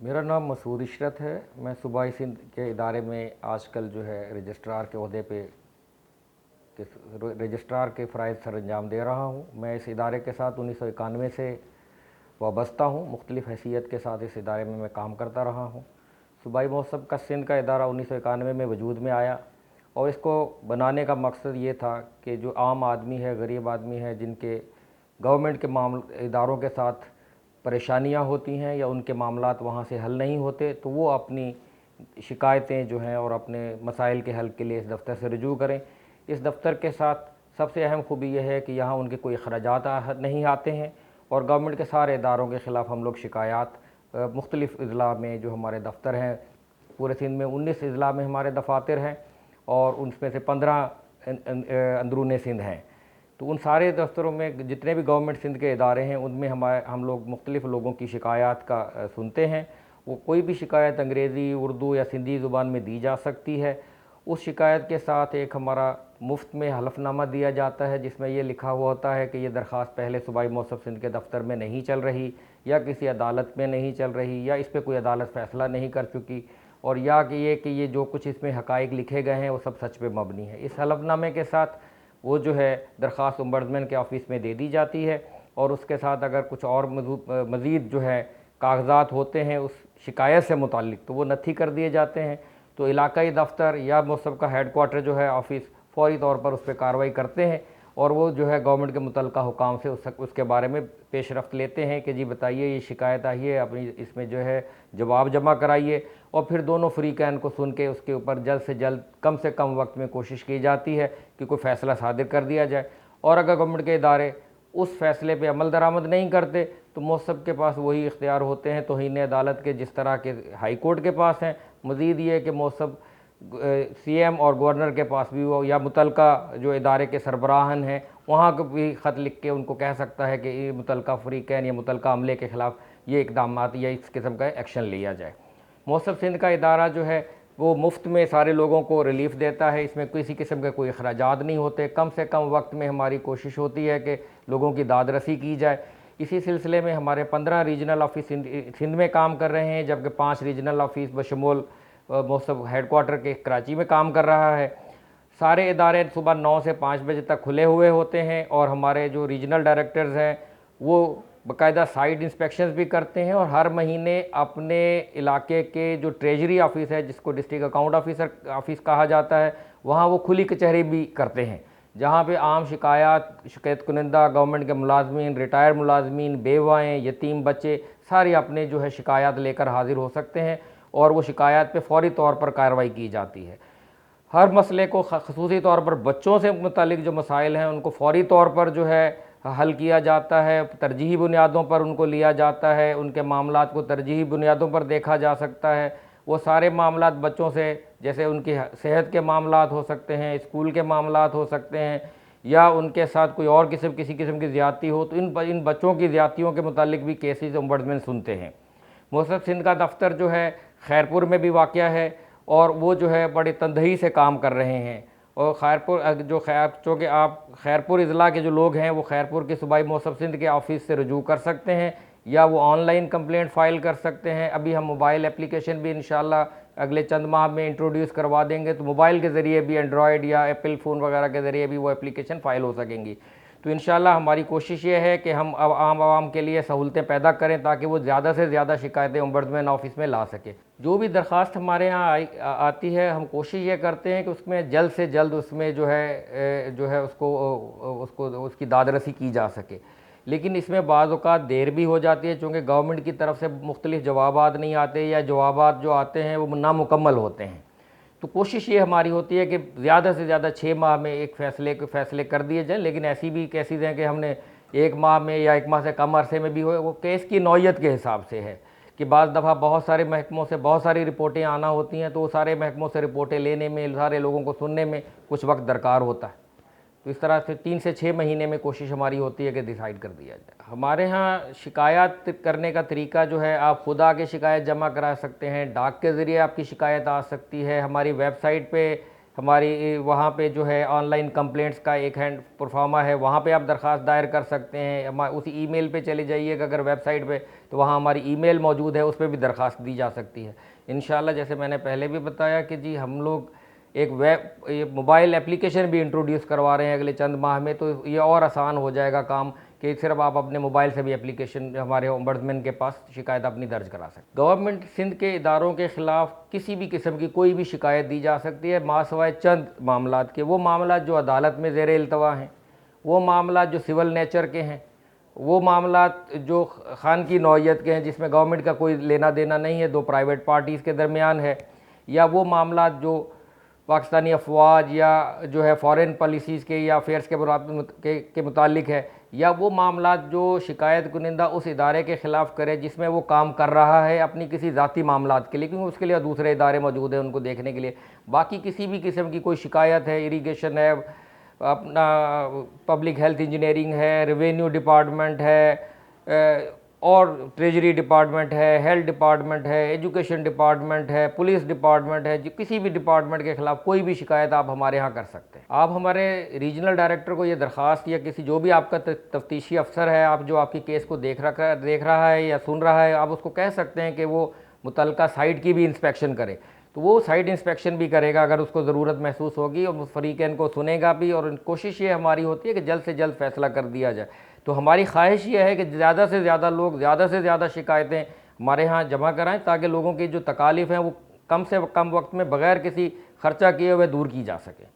मेरा नाम मसूद इशरत है। मैं सूबाई सिंध के इदारे में आजकल जो है रजिस्ट्रार के अहदे पे रजिस्ट्रार के फ़राइज़ सर अंजाम दे रहा हूँ। मैं इस इदारे के साथ 1991 से वाबस्ता हूँ। मुख्तलिफ़ हैसियत के साथ इस इदारे में मैं काम करता रहा हूँ। सूबाई मौसम का सिंध का इदारा 1991 में वजूद में आया और इसको बनाने का मकसद ये था कि जो आम आदमी है, गरीब आदमी है, जिनके गवर्नमेंट के इदारों के साथ परेशानियां होती हैं या उनके मामलात वहाँ से हल नहीं होते, तो वो अपनी शिकायतें जो हैं और अपने मसाइल के हल के लिए इस दफ़्तर से रुजू करें। इस दफ़्तर के साथ सबसे अहम खूबी यह है कि यहाँ उनके कोई अखराजात नहीं आते हैं और गवर्नमेंट के सारे इदारों के ख़िलाफ़ हम लोग शिकायत मुख्तलिफ़ अज़ला में जो हमारे दफ्तर हैं, पूरे सिंध में 19 अज़ला में हमारे दफातर हैं और उनमें से 15 अंदरून सिंध हैं। तो उन सारे दफ्तरों में जितने भी गवर्नमेंट सिंध के इदारे हैं उनमें हम लोग मुख्तलिफ़ लोगों की शिकायत का सुनते हैं। वो कोई भी शिकायत अंग्रेज़ी, उर्दू या सिंधी ज़ुबान में दी जा सकती है। उस शिकायत के साथ एक हमारा मुफ्त में हलफनामा दिया जाता है जिसमें ये लिखा हुआ होता है कि ये दरख्वास्त पहले सूबाई मौसम सिंध के दफ्तर में नहीं चल रही या किसी अदालत में नहीं चल रही या इस पर कोई अदालत फ़ैसला नहीं कर चुकी, और या कि ये जो कुछ इसमें हक़ाइक़ लिखे गए हैं वो सब सच पे मबनी है। इस हलफनामे के साथ वो जो है दरख्वास्त ओम्बड्समैन के ऑफ़िस में दे दी जाती है और उसके साथ अगर कुछ और मज़ीद जो है कागज़ात होते हैं उस शिकायत से मुताल्लिक़ तो वो नत्थी कर दिए जाते हैं। तो इलाकाई दफ्तर या मौसम का हेड क्वार्टर जो है ऑफ़िस फ़ौरी तौर पर उस पर कार्रवाई करते हैं और वो जो है गवर्नमेंट के मुतल्लिक़ा हुकाम से उसके बारे में पेशरफ्त लेते हैं कि जी बताइए ये शिकायत आई है, अपनी इसमें जो है जवाब जमा कराइए, और फिर दोनों फ़रीक़ैन को सुन के उसके ऊपर जल्द से जल्द कम से कम वक्त में कोशिश की जाती है कि कोई फ़ैसला सादिर कर दिया जाए। और अगर गवर्नमेंट के इदारे उस फ़ैसले पर अमल दरामद नहीं करते तो मौसम के पास वही इख्तियार होते हैं तौहीन अदालत के, जिस तरह के हाई कोर्ट के पास हैं। मज़ीद ये कि मौसम CM और गवर्नर के पास भी वो या मुतलका जो इदारे के सरबराहन हैं वहाँ को भी ख़त लिख के उनको कह सकता है कि ये मुतलका फ़रीक़ैन या मुतलका अमले के ख़िलाफ़ ये इक़दामात या इस किस्म का एक्शन लिया जाए। मौसम सिंध का इदारा जो है वो मुफ्त में सारे लोगों को रिलीफ़ देता है। इसमें किसी किस्म के कोई अखराजात नहीं होते। कम से कम वक्त में हमारी कोशिश होती है कि लोगों की दाद रसी की जाए। इसी सिलसिले में हमारे 15 रीजनल ऑफ़िस सिंध में काम कर रहे हैं, जबकि 5 रीजनल ऑफ़िस बशमूल मौसम हेड क्वार्टर के कराची में काम कर रहा है। सारे इदारे सुबह 9 से 5 बजे तक खुले हुए होते हैं और हमारे जो रीजनल डायरेक्टर्स हैं वो बाकायदा साइट इंस्पेक्शंस भी करते हैं और हर महीने अपने इलाके के जो ट्रेजरी ऑफिस है, जिसको डिस्ट्रिक्ट अकाउंट ऑफिस कहा जाता है, वहाँ वो खुली कचहरी भी करते हैं, जहाँ पे आम शिकायत कुनिंदा, गवर्नमेंट के मुलाजमीन, रिटायर मुलाजमीन, बेवाएँ, यतीम बच्चे सारे अपने जो है शिकायत लेकर हाजिर हो सकते हैं और वो शिकायत पे फ़ौरी तौर पर कार्रवाई की जाती है। हर मसले को ख़ुसूसी तौर पर बच्चों से मुतालिक जो मसाइल हैं उनको फ़ौरी तौर पर जो है हल किया जाता है। तरजीही बुनियादों पर उनको लिया जाता है, उनके मामलात को तरजीही बुनियादों पर देखा जा सकता है। वो सारे मामलात बच्चों से, जैसे उनकी सेहत के मामलात हो सकते हैं, स्कूल के मामलात हो सकते हैं, या उनके साथ कोई और किसी किस्म की ज़्यादती हो, तो इन बच्चों की ज़्यादतियों के मुतालिक भी केसेस ओम्बड्समैन सुनते हैं। मौसम सिंध का दफ्तर जो है खैरपुर में भी वाक़या है और वो जो है बड़े तंदही से काम कर रहे हैं। और चूँकि आप खैरपुर अज़ला के जो लोग हैं वो खैरपुर के सूबाई मौसम सिंध के ऑफ़िस से रुजू कर सकते हैं या वो ऑनलाइन कंप्लेंट फ़ाइल कर सकते हैं। अभी हम मोबाइल एप्लीकेशन भी इंशाल्लाह अगले चंद माह में इंट्रोड्यूस करवा देंगे, तो मोबाइल के ज़रिए भी, एंड्रॉयड या एप्पल फ़ोन वगैरह के ज़रिए भी वो एप्लीकेशन फ़ाइल हो सकेंगी। तो इंशाल्लाह हमारी कोशिश ये है कि हम अब आम के लिए सहूलतें पैदा करें ताकि वो ज़्यादा से ज़्यादा शिकायतें ओम्बड्समैन ऑफ़िस में ला सके। जो भी दरख्वास्त हमारे यहाँ आती है, हम कोशिश ये करते हैं कि उसमें जल्द से जल्द उसमें जो है उसको उसकी दादरसी की जा सके। लेकिन इसमें बाज़ औक़ात देर भी हो जाती है, चूँकि गवर्नमेंट की तरफ से मुख्तलिफ़ जवाबात नहीं आते या जवाबात जो आते हैं वो नामुकम्मल होते हैं। तो कोशिश ये हमारी होती है कि ज़्यादा से ज़्यादा 6 माह में एक फ़ैसले कर दिए जाएँ। लेकिन ऐसी भी केसेस हैं कि हमने 1 माह में या 1 माह से कम अरसे में भी हो, वो केस की नौइयत के हिसाब से है कि बाज़ दफ़ा बहुत सारे महकमों से बहुत सारी रिपोर्टें आना होती हैं, तो वो सारे महकमों से रिपोर्टें लेने में, सारे लोगों को सुनने में कुछ वक्त दरकार होता है। तो इस तरह से 3 से 6 महीने में कोशिश हमारी होती है कि डिसाइड कर दिया जाए। हमारे यहाँ शिकायत करने का तरीका जो है, आप खुद आके शिकायत जमा करा सकते हैं, डाक के ज़रिए आपकी शिकायत आ सकती है, हमारी वेबसाइट पे हमारी वहाँ पे जो है ऑनलाइन कंप्लेंट्स का एक हैंड प्रोफार्मा है, वहाँ पे आप दरख्वास्त दायर कर सकते हैं। उसी ईमेल पे चले जाइएगा अगर वेबसाइट पे, तो वहाँ हमारी ईमेल मौजूद है, उस पर भी दरख्वास्त दी जा सकती है इंशाल्लाह। जैसे मैंने पहले भी बताया कि जी हम लोग एक मोबाइल एप्लीकेशन भी इंट्रोड्यूस करवा रहे हैं अगले चंद माह में, तो ये और आसान हो जाएगा काम कि सिर्फ आप अपने मोबाइल से भी एप्लीकेशन हमारे ओम्बड्समैन के पास शिकायत अपनी दर्ज करा सकते हैं। गवर्नमेंट सिंध के इदारों के ख़िलाफ़ किसी भी किस्म की कोई भी शिकायत दी जा सकती है, मासिवाय चंद मामलात के। वो मामला जो अदालत में ज़ेर इल्तवा हैं, वो मामला जो सिविल नेचर के हैं, वो मामलात जो खान की नौइयत के हैं जिसमें गवर्नमेंट का कोई लेना देना नहीं है, दो प्राइवेट पार्टीज़ के दरमियान है, या वो मामला जो पाकिस्तानी अफवाज या जो है फ़ॉरेन पॉलिसीज़ के या अफेयर्स के मुतालिक है, या वो मामला जो शिकायत कुनिंदा उस इदारे के ख़िलाफ़ करे जिसमें वो काम कर रहा है अपनी किसी ज़ाती मामलात के लिए, क्योंकि उसके लिए दूसरे इदारे मौजूद हैं उनको देखने के लिए। बाकी किसी भी किस्म की कोई शिकायत है, इरीगेशन है, अपना पब्लिक हेल्थ इंजीनियरिंग है, रेवेन्यू डिपार्टमेंट है, और ट्रेजरी डिपार्टमेंट है, हेल्थ डिपार्टमेंट है, एजुकेशन डिपार्टमेंट है, पुलिस डिपार्टमेंट है, किसी भी डिपार्टमेंट के ख़िलाफ़ कोई भी शिकायत आप हमारे यहाँ कर सकते हैं। आप हमारे रीजनल डायरेक्टर को ये दरख्वास्त, या किसी जो भी आपका तफ्तीशी अफसर है, आप जो आपकी केस को देख रहा है या सुन रहा है, आप उसको कह सकते हैं कि वो मुतल्लिका साइट की भी इंस्पेक्शन करे, तो वो साइट इंस्पेक्शन भी करेगा अगर उसको ज़रूरत महसूस होगी, और फरीक़ैन को सुनेगा भी। और कोशिश ये हमारी होती है कि जल्द से जल्द फ़ैसला कर दिया जाए। तो हमारी ख्वाहिश ये है कि ज़्यादा से ज़्यादा लोग ज़्यादा से ज़्यादा शिकायतें हमारे यहाँ जमा कराएं, ताकि लोगों की जो तकालीफ़ हैं वो कम से कम वक्त में बग़ैर किसी ख़र्चा किए हुए दूर की जा सके।